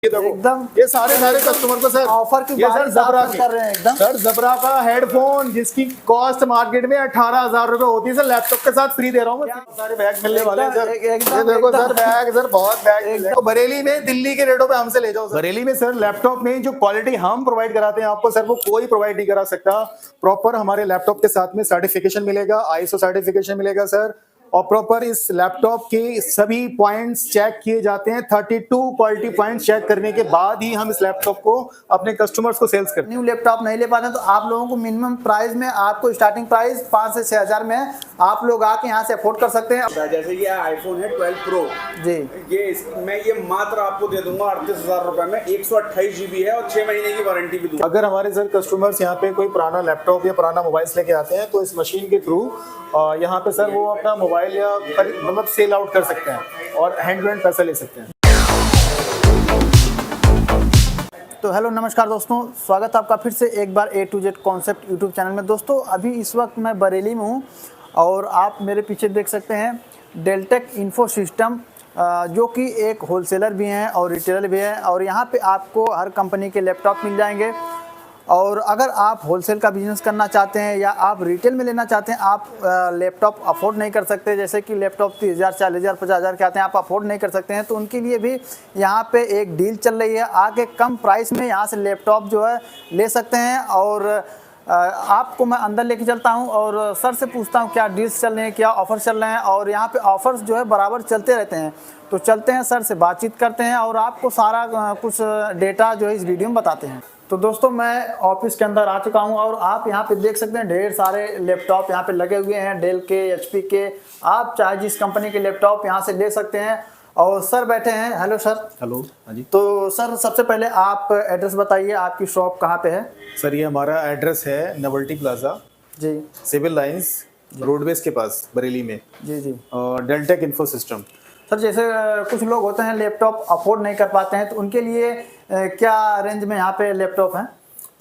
ये देखो एकदम ये सारे कस्टमर को सर ऑफर की ये सर बात जबरा आप कर रहे हैं एकदम। सर जबरा का हेडफोन जिसकी कॉस्ट मार्केट में 18,000 रुपए होती है सर, लैपटॉप के साथ फ्री दे रहा हूँ मैं। सारे बैग मिलने वाले हैं सर। ये देखो सर बैग, सर बहुत बैग मिल जाएगा। बरेली में दिल्ली के रेटों पे हमसे ले जाओ। बरेली में सर लैपटॉप में जो क्वालिटी हम प्रोवाइड कराते हैं आपको सर, वो कोई प्रोवाइड नहीं करा सकता। प्रॉपर हमारे लैपटॉप के साथ में सर्टिफिकेशन मिलेगा, ISO सर्टिफिकेशन मिलेगा सर, और प्रॉपर इस लैपटॉप के सभी पॉइंट्स चेक किए जाते हैं। 32 क्वालिटी पॉइंट्स चेक करने के बाद ही हम इस लैपटॉप को अपने कस्टमर्स को सेल्स करते हैं। न्यू लैपटॉप नहीं ले पाते तो आप लोगों को मिनिमम प्राइस में, आपको स्टार्टिंग प्राइस 5 से 6 हज़ार में आप लोग आके यहाँ से अफोर्ड कर सकते हैं। जैसे ये आईफोन है 12 प्रो जी, मैं ये मात्र आपको दे दूंगा 38,000 रुपए में। 128 GB है और 6 महीने की वारंटी भी दूंगा। अगर हमारे सर कस्टमर्स यहाँ पे कोई पुराना लैपटॉप या पुराना मोबाइल लेके आते हैं तो इस मशीन के थ्रू यहाँ पे सर वो अपना मोबाइल या मतलब सेल आउट कर सकते हैं और हैंड टू हैंड पैसा ले सकते हैं। तो हेलो नमस्कार दोस्तों, स्वागत है आपका फिर से एक बार A to Z concept YouTube channel में। दोस्तों अभी इस वक्त मैं बरेली में हूँ और आप मेरे पीछे देख सकते हैं डेलटेक इन्फो सिस्टम, जो कि एक होलसेलर भी हैं और रिटेलर भी हैं, और यहाँ पे आपको हर कंपनी के लैपटॉप मिल जाएंगे। और अगर आप होलसेल का बिजनेस करना चाहते हैं या आप रिटेल में लेना चाहते हैं, आप लैपटॉप अफोर्ड नहीं कर सकते, जैसे कि लैपटॉप 30,000 40,000 50,000 के आते हैं, आप अफोर्ड नहीं कर सकते हैं, तो उनके लिए भी यहाँ पे एक डील चल रही है। आके कम प्राइस में यहाँ से लैपटॉप जो है ले सकते हैं। और आपको मैं अंदर लेके चलता हूँ और सर से पूछता हूँ क्या डील्स चल रहे हैं, क्या ऑफर चल रहे हैं। और यहाँ पे ऑफर्स जो है बराबर चलते रहते हैं, तो चलते हैं सर से बातचीत करते हैं और आपको सारा कुछ डेटा जो है इस वीडियो में बताते हैं। तो दोस्तों मैं ऑफिस के अंदर आ चुका हूं और आप यहां पे देख सकते हैं ढेर सारे लैपटॉप यहां पे लगे हुए हैं, डेल के, HP के। आप चाहे जिस कंपनी के लैपटॉप यहां से ले सकते हैं। और सर बैठे हैं। Hello sir. हेलो। हाँ जी। तो सर सबसे पहले आप एड्रेस बताइए, आपकी शॉप कहाँ पे है? सर ये हमारा एड्रेस है नवल्टी प्लाजा जी, सिविल लाइंस रोडवेज के पास बरेली में। जी जी। डेलटेक इन्फो सिस्टम। सर जैसे कुछ लोग होते हैं लैपटॉप अफोर्ड नहीं कर पाते हैं, तो उनके लिए क्या रेंज में यहाँ पे लैपटॉप हैं?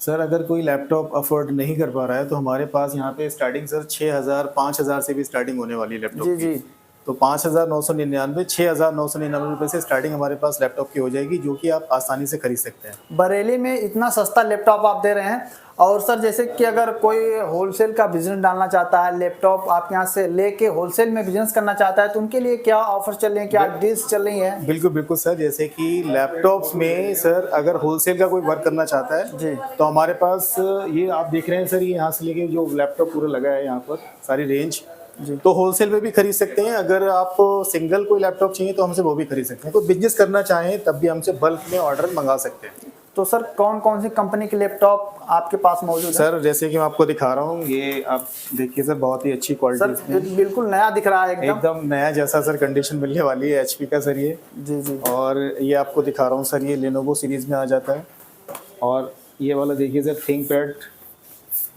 सर अगर कोई लैपटॉप अफोर्ड नहीं कर पा रहा है तो हमारे पास यहाँ पे स्टार्टिंग सर 6,000 5,000 से भी स्टार्टिंग होने वाली है लैपटॉप जी की। जी। तो 5,999 6,999 रुपये से स्टार्टिंग हमारे पास लैपटॉप की हो जाएगी, जो कि आप आसानी से खरीद सकते हैं। बरेली में इतना सस्ता लैपटॉप आप दे रहे हैं। और सर जैसे कि अगर कोई होलसेल का बिजनेस डालना चाहता है, लैपटॉप आप यहाँ से लेके होलसेल में बिजनेस करना चाहता है, तो उनके लिए क्या ऑफर चल रहे हैं, क्या डील्स चल रही हैं? बिल्कुल बिल्कुल सर, जैसे कि लैपटॉप्स में सर अगर होलसेल का कोई वर्क करना चाहता है जी, तो हमारे पास ये आप देख रहे हैं सर, ये यहाँ से लेके जो लैपटॉप पूरा लगा है यहाँ पर सारी रेंज जी। तो होलसेल में भी खरीद सकते हैं। अगर आप सिंगल कोई लैपटॉप चाहिए तो हमसे वो भी खरीद सकते हैं। कोई बिजनेस करना चाहें तब भी हमसे बल्क में ऑर्डर मंगा सकते हैं। तो सर कौन कौन सी कंपनी के लैपटॉप आपके पास मौजूद है? सर जैसे कि मैं आपको दिखा रहा हूँ, ये आप देखिए सर, बहुत ही अच्छी क्वालिटी सर बिल्कुल नया दिख रहा है, एकदम नया जैसा सर कंडीशन मिलने वाली है। HP का सर ये। जी जी। और ये आपको दिखा रहा हूँ सर, ये लेनोवो सीरीज में आ जाता है। और ये वाला देखिए सर, थिंकपैड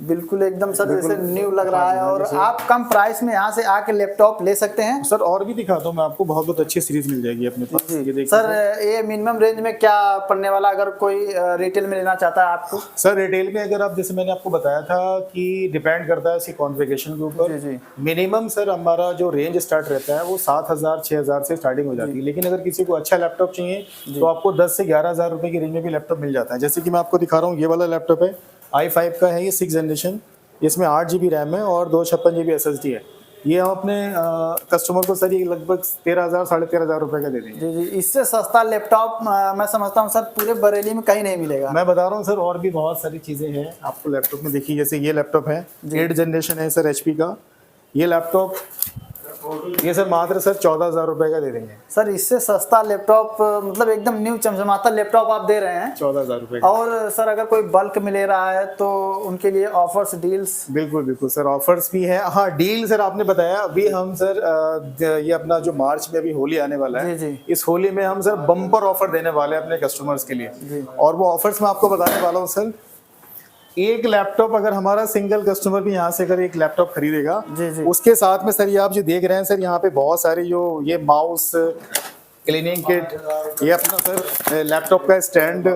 बिल्कुल एकदम सर जैसे न्यू लग रहा है। और आप कम प्राइस में यहाँ से आके लैपटॉप ले सकते हैं। सर और भी दिखाता हूँ मैं आपको, बहुत बहुत अच्छी सीरीज मिल जाएगी अपने पास। ये देखिए सर ये मिनिमम रेंज में क्या पड़ने वाला, अगर कोई रिटेल में लेना चाहता है आपको? सर रिटेल में अगर आप, जैसे मैंने आपको बताया था कि डिपेंड करता है इसकी कॉन्फ़िगरेशन के ऊपर। जी जी। मिनिमम सर हमारा जो रेंज स्टार्ट रहता है वो 7,000 6,000 से स्टार्टिंग हो जाती है। लेकिन अगर किसी को अच्छा लैपटॉप चाहिए तो आपको 10 से 11,000 रुपए की रेंज में भी लैपटॉप मिल जाता है। जैसे कि मैं आपको दिखा रहा हूँ, ये वाला लैपटॉप है i5 का है, ये 6th जनरेशन। इसमें 8 GB रैम है और 256 GB SSD है। ये हम अपने कस्टमर को सर ये लगभग 13,000 साढ़े 13,000 रुपए का दे देंगे। जी जी। इससे सस्ता लैपटॉप मैं समझता हूँ सर पूरे बरेली में कहीं नहीं मिलेगा। मैं बता रहा हूँ सर, और भी बहुत सारी चीज़ें हैं आपको लैपटॉप में। देखिए जैसे ये लैपटॉप है 8th जनरेशन है सर HP का। ये लैपटॉप ये सर मात्र सर 14,000 रुपए का दे देंगे। सर इससे सस्ता लैपटॉप, मतलब एकदम न्यू चमचमाता लैपटॉप आप दे रहे हैं 14,000 रुपए। और सर अगर कोई बल्क में ले रहा है तो उनके लिए ऑफर्स, डील्स? बिल्कुल बिल्कुल सर, ऑफर्स भी है। हाँ डील सर आपने बताया, अभी हम सर ये अपना जो मार्च में अभी होली आने वाला है, जी जी। इस होली में हम सर बम्पर ऑफर देने वाले हैं अपने कस्टमर्स के लिए। और वो ऑफर्स मैं आपको बताने वाला हूँ सर। एक लैपटॉप अगर हमारा सिंगल कस्टमर भी यहाँ से अगर एक लैपटॉप खरीदेगा, जी जी। उसके साथ में सर ये आप जो देख रहे हैं सर, यहाँ पे बहुत सारी जो ये माउस, क्लीनिंग किट, ये अपना सर लैपटॉप का स्टैंड,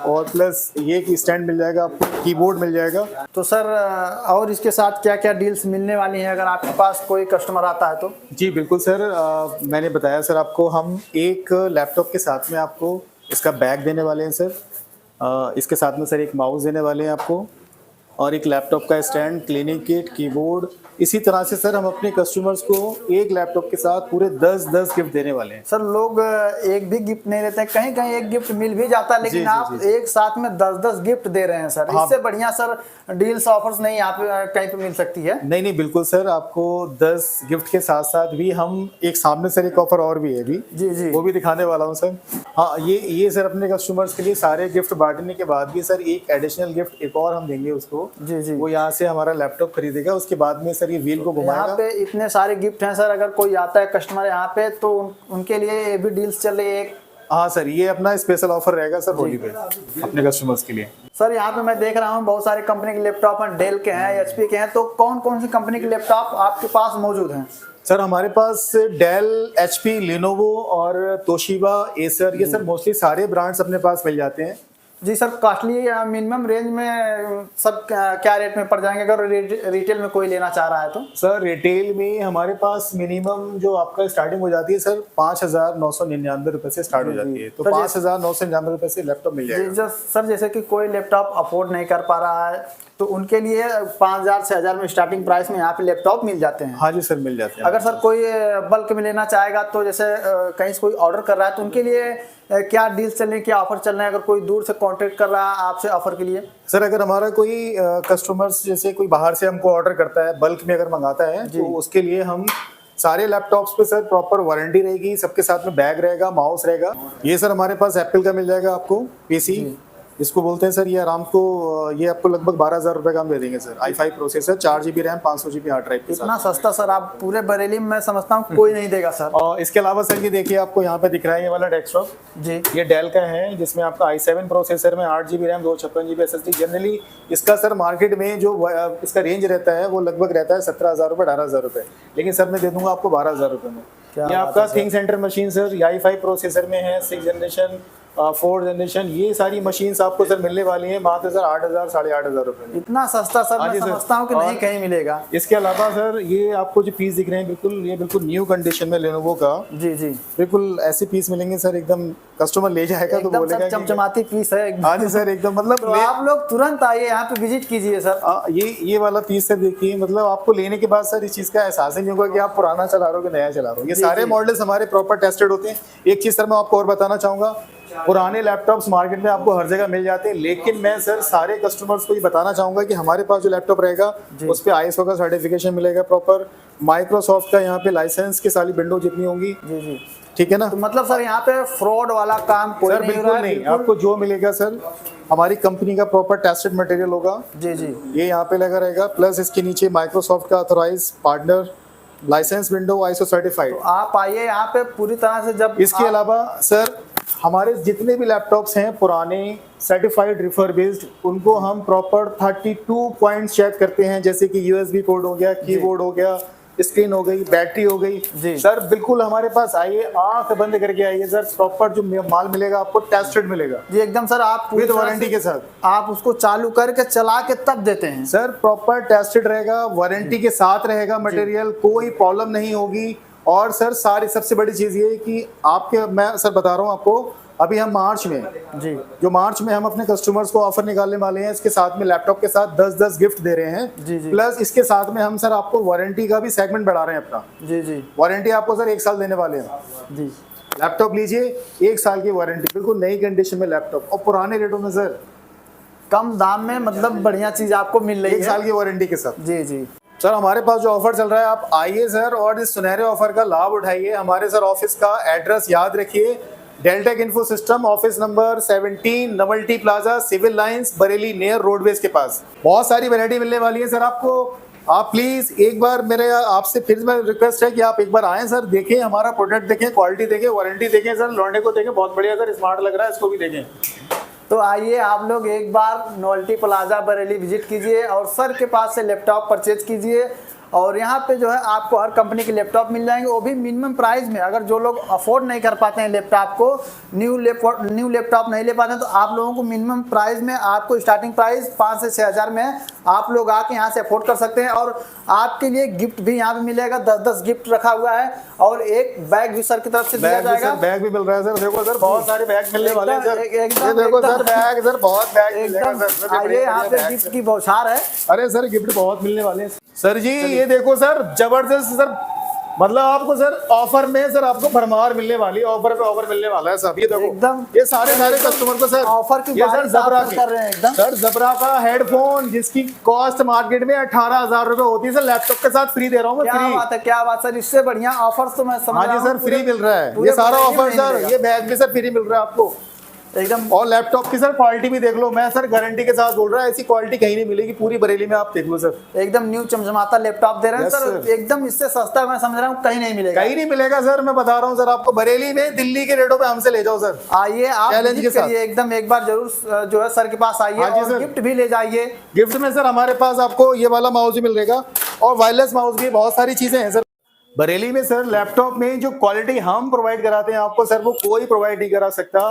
और प्लस ये की स्टैंड मिल जाएगा आपको, कीबोर्ड मिल जाएगा। तो सर और इसके साथ क्या क्या डील्स मिलने वाली हैं अगर आपके पास कोई कस्टमर आता है तो? जी बिल्कुल सर, मैंने बताया सर आपको, हम एक लैपटॉप के साथ में आपको इसका बैग देने वाले हैं सर। इसके साथ में सर एक माउस देने वाले हैं आपको, और एक लैपटॉप का स्टैंड, क्लीनिंग किट, कीबोर्ड। इसी तरह से सर हम अपने कस्टमर्स को एक लैपटॉप के साथ पूरे 10 गिफ्ट देने वाले हैं। सर लोग एक भी गिफ्ट नहीं लेते हैं, कहीं कहीं एक गिफ्ट मिल भी जाता है, लेकिन जी, आप जी। एक साथ में 10 गिफ्ट दे रहे हैं सर। हाँ। इससे बढ़िया सर डील्स ऑफर्स नहीं आप कहीं पे मिल सकती है। नहीं नहीं, बिल्कुल सर, आपको 10 गिफ्ट के साथ साथ भी हम एक सामने सर एक ऑफर और भी है अभी, जी जी। वो भी दिखाने वाला हूँ सर। हाँ, ये सर अपने कस्टमर्स के लिए सारे गिफ्ट बांटने के बाद भी सर एक एडिशनल गिफ्ट एक और हम देंगे उसको। जी जी। वो यहाँ से हमारा लैपटॉप खरीदेगा, उसके बाद में सर ये व्हील को यहाँ घुमाएगा। पे इतने सारे गिफ्ट हैं सर, अगर कोई आता है कस्टमर यहाँ पे तो उनके लिए ये भी डील्स चल रही है एक। हाँ सर, ये अपना स्पेशल ऑफर रहेगा सर होली पे अपने कस्टमर्स के लिए। सर यहाँ पे मैं देख रहा हूँ बहुत सारे कंपनी के लैपटॉप हैं, डेल के हैं, एचपी के हैं, तो कौन कौन सी कंपनी के लैपटॉप आपके पास मौजूद हैं? सर हमारे पास डेल, एचपी, लिनोवो और तोशिबा, एसर, ये सर मोस्टली सारे ब्रांड्स अपने पास मिल जाते हैं। जी सर, कॉस्टली मिनिमम रेंज में सब क्या रेट में पड़ जाएंगे अगर रिटेल में कोई लेना चाह रहा है तो? सर रिटेल में हमारे पास मिनिमम जो आपका स्टार्टिंग हो जाती है सर 5,999 रुपए से स्टार्ट हो जाती है, तो सर, 5,999 रुपए से लैपटॉप मिल जाएगा। सर जैसे कि कोई लैपटॉप अफोर्ड नहीं कर पा रहा है तो उनके लिए 5,000 से 1,000 में स्टार्टिंग प्राइस में यहाँ पे लैपटॉप मिल जाते हैं। हाँ जी सर, मिल जाते हैं। अगर सर कोई बल्क में लेना चाहेगा तो जैसे कहीं से कोई ऑर्डर कर रहा है तो उनके लिए क्या डील्स चल रही है, क्या ऑफर चल रहे हैं, अगर कोई दूर से कांटेक्ट कर रहा है आपसे ऑफर के लिए? सर अगर हमारा कोई कस्टमर्स जैसे कोई बाहर से हमको ऑर्डर करता है, बल्क में अगर मंगाता है, तो उसके लिए हम सारे लैपटॉप्स पे सर प्रॉपर वारंटी रहेगी, सबके साथ में बैग रहेगा, माउस रहेगा। ये सर हमारे पास एप्पल का मिल जाएगा आपको पीसी, इसको बोलते हैं सर, ये आराम को ये आपको लगभग 12,000 रुपए का हम दे देंगे sir. i5 processor, 4 GB RAM, 500 GB hard drive के साथ। इतना सस्ता सर आप पूरे बरेली में मैं समझता हूँ कोई नहीं देगा सर। और इसके अलावा सर ये देखिए आपको यहाँ पे दिख रहा है ये वाला डेस्कटॉप जी, ये डेल का है, जिसमें आपका i7 प्रोसेसर में 8 GB RAM, 256 GB SSD। Generally इसका सर मार्केट में जो इसका रेंज रहता है वो लगभग रहता है 17,000 रुपये, 18,000 रुपये, लेकिन सर मैं दे दूंगा आपको 12,000 रुपये में। क्या ये आपका थिंक सेंटर मशीन सर, ये i5 प्रोसेसर में है, 6th जनरेशन, 4th जनरेशन, ये सारी मशीन्स आपको सर मिलने वाली हैं मात्र सर 8,000, 8,500 रुपये में। इतना सस्ता सर हाँ मैं जी सर। समझता हूँ कि नहीं कहीं मिलेगा। इसके अलावा सर ये आपको जो पीस दिख रहे हैं ये बिल्कुल न्यू कंडीशन में लेनोवो का, जी जी, बिल्कुल ऐसे पीस मिलेंगे सर, एकदम कस्टमर ले जाएगा तो एकदम बोलेगा सर चमचमाती पीस है एकदम। हाँ जी सर, एकदम मतलब तो आप लोग तुरंत आइए यहाँ पे विजिट कीजिए सर। ये वाला पीस सर देखिए, मतलब आपको लेने के बाद सर इस चीज का एहसास ही नहीं होगा कि आप पुराना चला रहे हो कि नया चला रहे हो। ये सारे मॉडल्स हमारे प्रॉपर टेस्टेड होते हैं। एक चीज सर मैं आपको और बताना चाहूंगा, पुराने लैपटॉप्स मार्केट में आपको हर जगह मिल जाते हैं, लेकिन मैं सर सारे कस्टमर्स को ये बताना चाहूंगा कि हमारे पास जो लैपटॉप रहेगा उस पे ISO का सर्टिफिकेशन मिलेगा प्रॉपर, माइक्रोसॉफ्ट का यहाँ पे लाइसेंस की सारी विंडो जितनी होंगी, जी जी, ठीक है ना। तो मतलब सर यहाँ पे फ्रॉड वाला काम कोई सर नहीं हो बिल्कुल रहा है, नहीं, बिल्कुल। आपको जो मिलेगा सर हमारी कंपनी का प्रॉपर टेस्टेड मटेरियल होगा। जी जी, ये यहाँ पे लगा रहेगा, प्लस इसके नीचे माइक्रोसॉफ्ट का authorise partner, licence window, ISO certified. तो आप आइए यहाँ पे पूरी तरह से। जब इसके अलावा सर हमारे जितने भी लैपटॉप्स हैं पुराने सर्टिफाइड रिफर्बिश्ड, उनको हम प्रॉपर 32 पॉइंट्स चेक करते हैं, जैसे कि USB पोर्ट हो गया, कीबोर्ड हो गया, स्क्रीन हो गई, बैटरी हो गई। जी। सर बिल्कुल हमारे पास आइए, आंख बंद करके आइए सर, प्रॉपर जो माल मिलेगा आपको टेस्टेड मिलेगा जी एकदम सर, आप पूरी विद तरह वारंटी से के साथ। आप उसको चालू करके चला के तब देते हैं सर प्रॉपर टेस्टेड रहेगा, वारंटी के साथ रहेगा मटेरियल, कोई प्रॉब्लम नहीं होगी। और सर सारी सबसे बड़ी चीज़ ये है कि आपके, मैं सर बता रहा हूँ आपको, अभी हम मार्च में जो मार्च में हम अपने कस्टमर्स को ऑफर निकालने वाले हैं, इसके साथ में लैपटॉप के साथ 10 गिफ्ट दे रहे हैं। जी जी, प्लस इसके साथ में हम सर आपको वारंटी का भी सेगमेंट बढ़ा रहे हैं अपना। जी जी, वारंटी आपको सर 1 साल देने वाले हैं जी। लैपटॉप लीजिए, 1 साल की वारंटी, बिल्कुल नई कंडीशन में लैपटॉप, और पुराने रेटों में सर कम दाम में, मतलब बढ़िया चीज आपको मिल रही है 1 साल की वारंटी के साथ। जी जी। सर हमारे पास जो ऑफर चल रहा है, आप आइए सर और इस सुनहरे ऑफर का लाभ उठाइए। हमारे सर ऑफिस का एड्रेस याद रखिए, Deltech info system, office number 17, novelty plaza, civil lines, Bareilly, near roadways के पास। बहुत सारी वैरायटी मिलने वाली है सर आपको। आप प्लीज एक बार, मेरे आपसे फिर मैं रिक्वेस्ट है कि आप एक बार आएं सर, देखें हमारा प्रोडक्ट, देखें क्वालिटी, देखें वारंटी, देखें सर, लौंडे को देखें, बहुत बढ़िया सर, स्मार्ट लग रहा है, इसको भी देखें। तो आइए आप लोग एक बार नोवेल्टी प्लाजा बरेली विजिट कीजिए और सर के पास से लैपटॉप परचेज कीजिए और यहाँ पे जो है आपको हर कंपनी के लैपटॉप मिल जाएंगे, वो भी मिनिमम प्राइस में। अगर जो लोग अफोर्ड नहीं कर पाते हैं लैपटॉप को, न्यू लैपटॉप नहीं ले पाते हैं, तो आप लोगों को मिनिमम प्राइस में आपको स्टार्टिंग प्राइस 5 से 6 हज़ार में आप लोग आके यहाँ से अफोर्ड कर सकते हैं। और आपके लिए गिफ्ट भी यहाँ पे मिलेगा, 10-10 गिफ्ट रखा हुआ है, और एक बैग भी सर की तरफ से दिया जाएगा। बैग भी मिल रहा है सर, देखो सर बहुत सारे बैग मिलने वाले हैं सर। ये देखो सर बैग, सर बहुत बैग मिलेगा सर। आइए, यहाँ पे गिफ्ट की बौछार है। अरे सर गिफ्ट बहुत मिलने वाले हैं सर जी। ये देखो सर जबरदस्त सर, मतलब आपको सर ऑफर में सर आपको भरमार मिलने वाली है, ऑफर पे ऑफर मिलने वाला है सब। ये देखो एकदम ये सारे कस्टमर को सर ऑफर की ये सर जबरा कर रहे हैं एकदम। सर जबरा का हेडफोन जिसकी कॉस्ट मार्केट में 18,000 रुपए होती है सर, लैपटॉप के साथ फ्री दे रहा हूँ मैं। क्या बात है, क्या बात सर, इससे बढ़िया ऑफर तो मैं समझ रहा हूं। हाँ जी सर फ्री मिल रहा है ये सारा ऑफर सर। ये बैग भी सर फ्री मिल रहा है आपको एकदम। और लैपटॉप की सर क्वालिटी भी देख लो, मैं सर गारंटी के साथ बोल रहा है, ऐसी क्वालिटी कहीं नहीं मिलेगी पूरी बरेली में। आप देख लो सर एकदम न्यू चमचमाता लैपटॉप दे रहे हैं Yes, सर, sir. एकदम इससे सस्ता मैं समझ रहा हूँ कहीं नहीं मिलेगा। कहीं नहीं मिलेगा सर, मैं बता रहा हूँ सर आपको, बरेली में दिल्ली के रेटों पे हमसे ले जाओ सर। आइए आप चैलेंज विजिट के साथ। करिए एकदम, एक बार जरूर जो है सर के पास आइए हाँ जी और सर। गिफ्ट भी ले जाइए। गिफ्ट में सर हमारे पास आपको ये वाला माउस भी मिलेगा और वायरलेस माउस भी, बहुत सारी चीजें हैं सर। बरेली में सर लैपटॉप में जो क्वालिटी हम प्रोवाइड कराते हैं आपको सर, वो कोई प्रोवाइड नहीं करा सकता।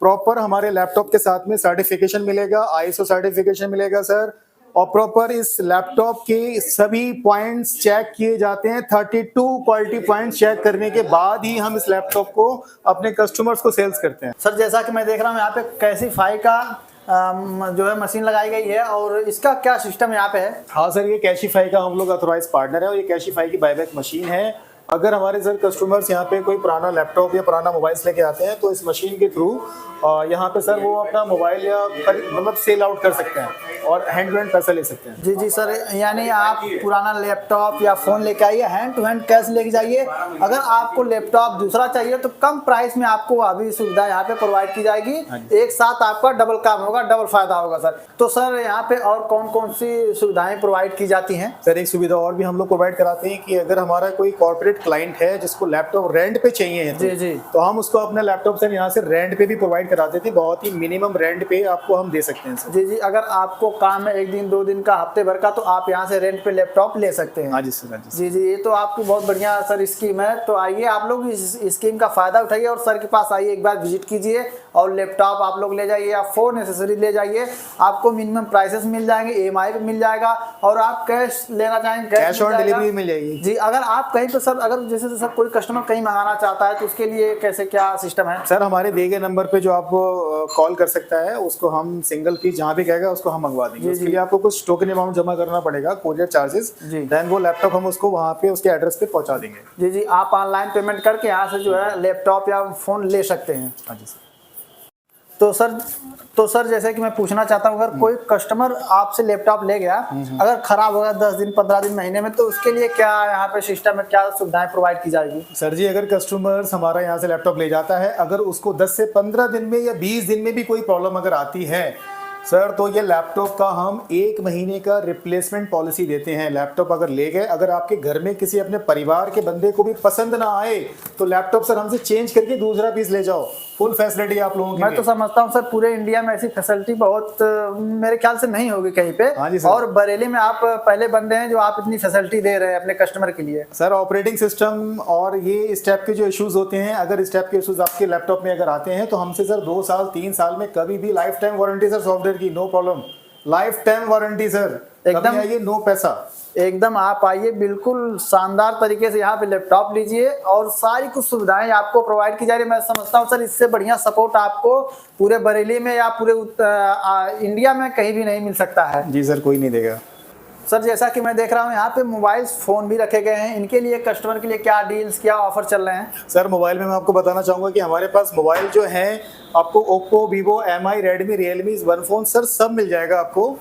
प्रॉपर हमारे लैपटॉप के साथ में सर्टिफिकेशन मिलेगा, ISO सर्टिफिकेशन मिलेगा सर, और प्रॉपर इस लैपटॉप के सभी पॉइंट्स चेक किए जाते हैं। 32 क्वालिटी पॉइंट्स चेक करने के बाद ही हम इस लैपटॉप को अपने कस्टमर्स को सेल्स करते हैं। सर जैसा कि मैं देख रहा हूँ यहाँ पे कैसीफाई का जो है मशीन लगाई गई है, और इसका क्या सिस्टम यहाँ पे है? हाँ सर, ये कैशीफाई का हम लोग अथोराइज पार्टनर है और ये कैशीफाई की बायबैक मशीन है। अगर हमारे सर कस्टमर्स यहाँ पे कोई पुराना लैपटॉप या पुराना मोबाइल लेके आते हैं तो इस मशीन के थ्रू यहाँ पे सर वो अपना मोबाइल या मतलब सेल आउट कर सकते हैं और हैंड टू हैंड पैसा ले सकते हैं। जी जी सर, यानी आप पुराना लैपटॉप या फोन लेके आइए, हैंड टू हैंड कैश लेके जाइए। अगर आपको लैपटॉप दूसरा चाहिए तो कम प्राइस में आपको अभी सुविधा यहाँ पे प्रोवाइड की जाएगी। एक साथ आपका डबल काम होगा, डबल फायदा होगा सर। तो सर यहाँ पे और कौन कौन सी सुविधाएं प्रोवाइड की जाती हैं? सर एक सुविधा और भी हम लोग प्रोवाइड कराते हैं कि अगर हमारा कोई कॉर्पोरेट क्लाइंट है जिसको लैपटॉप रेंट पे चाहिए जी जी, तो हम उसको अपना लैपटॉप सर यहाँ से रेंट पे भी प्रोवाइड कराते थे। बहुत ही मिनिमम रेंट पे आपको हम दे सकते हैं सर। जी जी, अगर आपको काम है 1 दिन 2 दिन का, हफ्ते भर का, तो आप यहाँ से रेंट पे लैपटॉप ले सकते हैं। हाँ जी सर, हाँ जी। जी जी, ये तो आपकी बहुत बढ़िया सर स्कीम है। तो आइए आप लोग इस स्कीम का फायदा उठाइए और सर के पास आइए, एक बार विजिट कीजिए और लैपटॉप आप लोग ले जाइए या फोन एसेसरी ले जाइए। आपको मिनिमम प्राइसेस मिल जाएंगे, EMI पे मिल जाएगा, और आप कैश लेना चाहेंगे कैश ऑन डिलीवरी मिल जाएगी। जी, अगर आप कहीं पे सर, अगर जैसे सर कोई कस्टमर कहीं मंगाना चाहता है तो उसके लिए कैसे क्या सिस्टम है? सर हमारे दिए गए नंबर पे जो आपको कॉल कर सकता है उसको हम सिंगल पीस जहाँ भी कहेगा उसको हम मंगवा देंगे। उसके लिए आपको कुछ टोकन अमाउंट जमा करना पड़ेगा, कोरियर चार्जेस, देन वो लैपटॉप हम उसको वहाँ पे उसके एड्रेस पे पहुँचा देंगे। जी जी, आप ऑनलाइन पेमेंट करके यहाँ से जो है लैपटॉप या फोन ले सकते हैं। हाँ जी सर। तो सर जैसे कि मैं पूछना चाहता हूँ, अगर कोई कस्टमर आपसे लैपटॉप ले गया, अगर खराब होगा 10 दिन 15 दिन महीने में, तो उसके लिए क्या यहाँ पे सिस्टम में क्या सुविधाएं प्रोवाइड की जाएगी? सर जी, अगर कस्टमर्स हमारा यहाँ से लैपटॉप ले जाता है, अगर उसको 10 से 15 दिन में या 20 दिन में भी कोई प्रॉब्लम अगर आती है सर, तो ये लैपटॉप का हम 1 महीने का रिप्लेसमेंट पॉलिसी देते हैं। लैपटॉप अगर ले गए, अगर आपके घर में किसी अपने परिवार के बंदे को भी पसंद ना आए तो लैपटॉप सर हमसे चेंज करके दूसरा पीस ले जाओ। फुल फैसिलिटी आप लोगों की। मैं तो समझता हूँ सर पूरे इंडिया में ऐसी फैसिलिटी बहुत मेरे ख्याल से नहीं होगी कहीं पे। हाँ जी सर। और बरेली में आप पहले बंदे हैं जो आप इतनी फैसिलिटी दे रहे हैं अपने कस्टमर के लिए। सर ऑपरेटिंग सिस्टम और ये इस टाइप के जो इश्यूज होते हैं, अगर इस टाइप के इश्यूज आपके लैपटॉप में अगर आते हैं तो हमसे सर 2 साल 3 साल में कभी भी life time warranty sir software की, no problem, life time warranty sir. एकदम आइए, नो पैसा। एकदम आप आइए, बिल्कुल शानदार तरीके से यहाँ पे लैपटॉप लीजिए और सारी कुछ सुविधाएं आपको प्रोवाइड की जा रही है। मैं समझता हूँ सर इससे बढ़िया सपोर्ट आपको पूरे बरेली में या पूरे इंडिया में कहीं भी नहीं मिल सकता है। जी सर, कोई नहीं देगा। सर जैसा कि मैं देख रहा हूँ यहाँ पे मोबाइल फ़ोन भी रखे गए हैं, इनके लिए कस्टमर के लिए क्या डील्स, क्या ऑफर चल रहे हैं? सर मोबाइल में मैं आपको बताना चाहूँगा कि हमारे पास मोबाइल जो है आपको Oppo, Vivo, MI, Redmi, Realme, one phone sir सब मिल जाएगा आपको।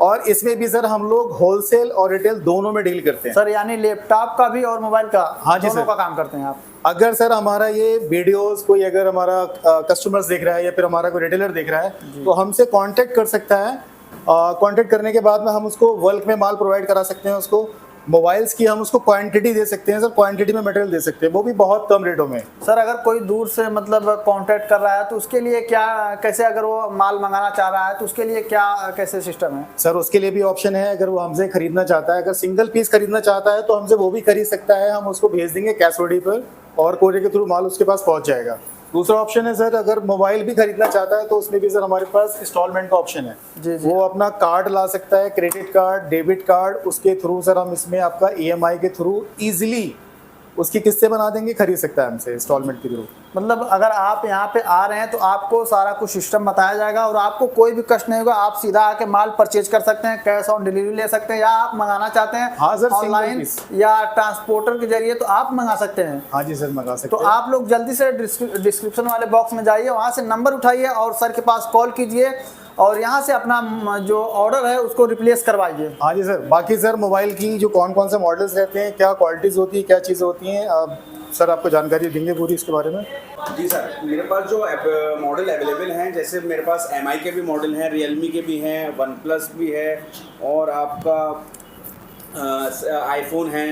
और इसमें भी सर हम लोग होलसेल और रिटेल दोनों में डील करते हैं। सर यानी लैपटॉप का भी और मोबाइल का, हाँ जी दोनों सर, का काम करते हैं आप? अगर सर हमारा ये वीडियोस कोई अगर हमारा कस्टमर्स देख रहा है या फिर हमारा कोई रिटेलर देख रहा है तो हमसे कांटेक्ट कर सकता है। कांटेक्ट करने के बाद में हम उसको बल्क में माल प्रोवाइड करा सकते हैं उसको। मोबाइल्स की हम उसको क्वांटिटी दे सकते हैं सर, क्वांटिटी में मटेरियल दे सकते हैं, वो भी बहुत कम रेटों में। सर अगर कोई दूर से मतलब कांटेक्ट कर रहा है तो उसके लिए क्या, कैसे अगर वो माल मंगाना चाह रहा है तो उसके लिए क्या कैसे सिस्टम है? सर उसके लिए भी ऑप्शन है, अगर वो हमसे खरीदना चाहता है, अगर सिंगल पीस खरीदना चाहता है तो हमसे वो भी खरीद सकता है, हम उसको भेज देंगे कैश ऑन डिलीवरी पर और कोरियर के थ्रू माल उसके पास पहुंच जाएगा। दूसरा ऑप्शन है सर, अगर मोबाइल भी खरीदना चाहता है तो उसमें भी सर हमारे पास इंस्टॉलमेंट का ऑप्शन है। जी जी। वो अपना कार्ड ला सकता है, क्रेडिट कार्ड, डेबिट कार्ड, उसके थ्रू सर हम इसमें आपका EMI के थ्रू इजीली उसकी किस्तें बना देंगे, खरीद सकता है हमसे इंस्टॉलमेंट के थ्रू। मतलब अगर आप यहाँ पे आ रहे हैं तो आपको सारा कुछ सिस्टम बताया जाएगा और आपको कोई भी कष्ट नहीं होगा, आप सीधा आके माल परचेज कर सकते हैं, कैश ऑन डिलीवरी ले सकते हैं, या आप मंगाना चाहते हैं हाँ सर, ऑनलाइन या ट्रांसपोर्टर के जरिए तो आप मंगा सकते हैं। हाँ जी सर, मंगा सकते तो हैं। आप लोग जल्दी से डिस्क्रिप्शन वाले बॉक्स में जाइए, वहाँ से नंबर उठाइए और सर के पास कॉल कीजिए और यहाँ से अपना जो ऑर्डर है उसको रिप्लेस करवाइए। हाँ जी सर, बाकी सर मोबाइल की जो कौन कौन से मॉडल्स रहते हैं, क्या क्वालिटीज़ होती है, क्या चीज़ें होती हैं, सर आपको जानकारी देंगे पूरी इसके बारे में। जी सर, मेरे पास जो मॉडल अवेलेबल हैं, जैसे मेरे पास MI के भी मॉडल हैं, रियलमी के भी हैं, OnePlus भी है और आपका आईफोन है।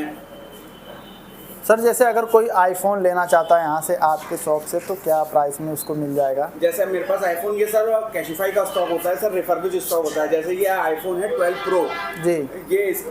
सर जैसे अगर कोई आईफोन लेना चाहता है यहाँ से आपके शॉप से तो क्या प्राइस में उसको मिल जाएगा? जैसे मेरे पास आईफोन ये सर कैशिफाई का स्टॉक होता है सर, रिफर्बिश स्टॉक होता है। जैसे ये आईफोन है 12 प्रो जी,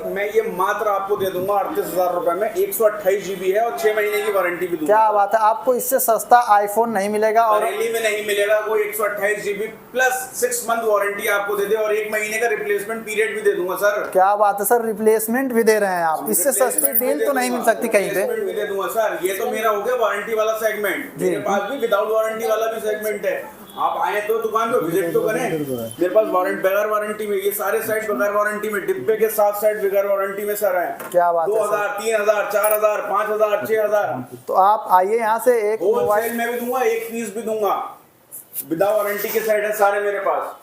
मैं ये मात्र आपको दे दूंगा 38,000 रुपए में। 128 GB है और 6 महीने की वारंटी भी दूंगा। क्या बात है, आपको इससे सस्ता आईफोन नहीं मिलेगा और बरेली में नहीं मिलेगा कोई। 128 GB प्लस 6 मंथ वारंटी आपको दे दे और 1 महीने का रिप्लेसमेंट पीरियड भी दे दूंगा सर। क्या बात है सर, रिप्लेसमेंट भी दे रहे हैं आप, इससे सस्ती डील तो नहीं मिल सकती कहीं पे। भी दे दूंगा सर। ये तो मेरा हो गया वारंटी वाला सेगमेंट, मेरे पास भी विदाउट वारंटी वाला भी सेगमेंट है। आप आए तो दुकान पे विजिट तो करें। मेरे पास वारंटी बगैर वारंटी में, ये सारे साइड बगैर वारंटी में, डिब्बे के साथ साइड बगैर वारंटी में सर है। क्या बात है 2000, 3000, 4000, 5000, 6000। तो आप आइए यहाँ से एक होलसेल में भी दूंगा, एक पीस भी दूंगा, विदाउट वारंटी के सेट है सारे मेरे पास।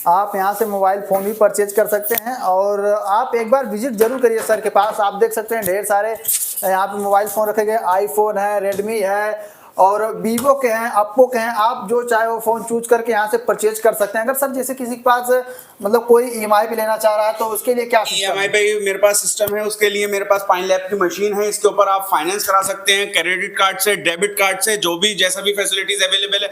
आप यहाँ से मोबाइल फ़ोन भी परचेज कर सकते हैं और आप एक बार विजिट जरूर करिए सर के पास। आप देख सकते हैं ढेर सारे यहाँ पे मोबाइल फ़ोन रखे गए, आईफोन है, रेडमी है और वीवो के हैं, ओप्पो के हैं। आप जो चाहे वो फ़ोन चूज करके यहाँ से परचेज कर सकते हैं। अगर सर जैसे किसी के पास मतलब कोई EMI पे लेना चाह रहा है तो उसके लिए क्या सिस्टम है? EMI पे मेरे पास सिस्टम है, उसके लिए मेरे पास पाइनलैब की मशीन है। इसके ऊपर आप फाइनेंस करा सकते हैं, क्रेडिट कार्ड से, डेबिट कार्ड से, जो भी जैसा भी फैसिलिटीज अवेलेबल है,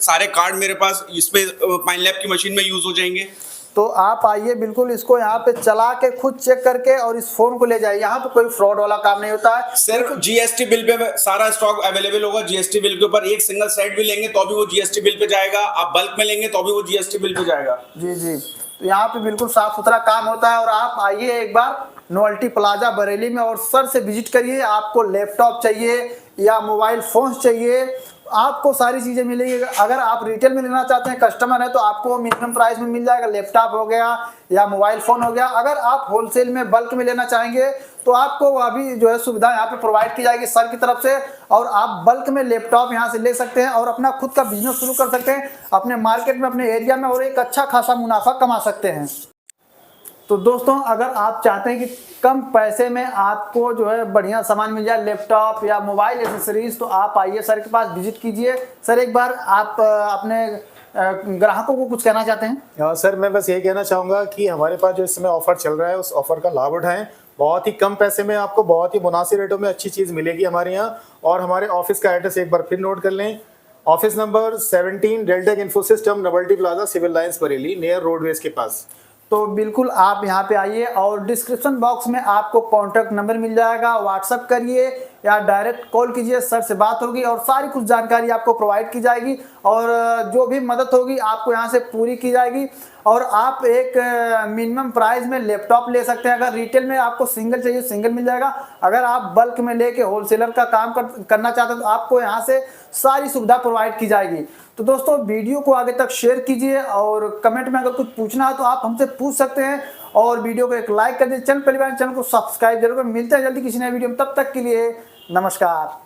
सारे कार्ड मेरे पास इसमें पाइनलैब की मशीन में यूज हो जाएंगे। तो आप आइए बिल्कुल, इसको यहाँ पे चला के खुद चेक करके और इस फोन को ले जाइए। यहाँ पे कोई फ्रॉड वाला काम नहीं होता है। सिर्फ GST बिल पे सारा स्टॉक अवेलेबल होगा। GST बिल के ऊपर एक सिंगल सेट भी लेंगे तो भी वो GST बिल पे जाएगा, आप बल्क में लेंगे तो भी वो GST बिल पे जाएगा। जी जी, तो यहाँ पे बिल्कुल साफ सुथरा काम होता है। और आप आइए एक बार नोवेल्टी प्लाजा बरेली में और सर से विजिट करिए। आपको लैपटॉप चाहिए या मोबाइल फोन चाहिए, आपको सारी चीज़ें मिलेगी। अगर आप रिटेल में लेना चाहते हैं, कस्टमर है, तो आपको मिनिमम प्राइस में मिल जाएगा। लैपटॉप हो गया या मोबाइल फ़ोन हो गया। अगर आप होलसेल में बल्क में लेना चाहेंगे तो आपको अभी जो है सुविधा यहाँ पे प्रोवाइड की जाएगी सर की तरफ से, और आप बल्क में लैपटॉप यहाँ से ले सकते हैं और अपना खुद का बिजनेस शुरू कर सकते हैं अपने मार्केट में, अपने एरिया में, और एक अच्छा खासा मुनाफा कमा सकते हैं। तो दोस्तों अगर आप चाहते हैं कि कम पैसे में आपको जो है बढ़िया सामान मिल जाए, लैपटॉप या मोबाइल एसेसरीज, तो आप आइए सर के पास विजिट कीजिए। सर एक बार आप अपने ग्राहकों को कुछ कहना चाहते हैं? सर मैं बस ये कहना चाहूँगा कि हमारे पास जो इस समय ऑफर चल रहा है उस ऑफर का लाभ उठाएं। बहुत ही कम पैसे में आपको बहुत ही मुनासिब रेटों में अच्छी चीज़ मिलेगी हमारे यहाँ। और हमारे ऑफिस का एड्रेस एक बार फिर नोट कर लें। Office number 17 Deltech infosystem, novelty plaza, civil lines Bareilly, near roadways के पास। तो बिल्कुल आप यहाँ पे आइए और डिस्क्रिप्शन बॉक्स में आपको कॉन्टैक्ट नंबर मिल जाएगा। व्हाट्सअप करिए या डायरेक्ट कॉल कीजिए, सर से बात होगी और सारी कुछ जानकारी आपको प्रोवाइड की जाएगी और जो भी मदद होगी आपको यहाँ से पूरी की जाएगी। और आप एक मिनिमम प्राइस में लैपटॉप ले सकते हैं। अगर रिटेल में आपको सिंगल चाहिए सिंगल मिल जाएगा। अगर आप बल्क में लेके होलसेलर का काम करना चाहते हैं तो आपको यहाँ से सारी सुविधा प्रोवाइड की जाएगी। तो दोस्तों वीडियो को आगे तक शेयर कीजिए और कमेंट में अगर कुछ पूछना है तो आप हमसे पूछ सकते हैं। और वीडियो को एक लाइक कर दीजिए। चैनल को सब्सक्राइब जरूर। मिलते हैं जल्दी किसी नए वीडियो में, तब तक के लिए नमस्कार।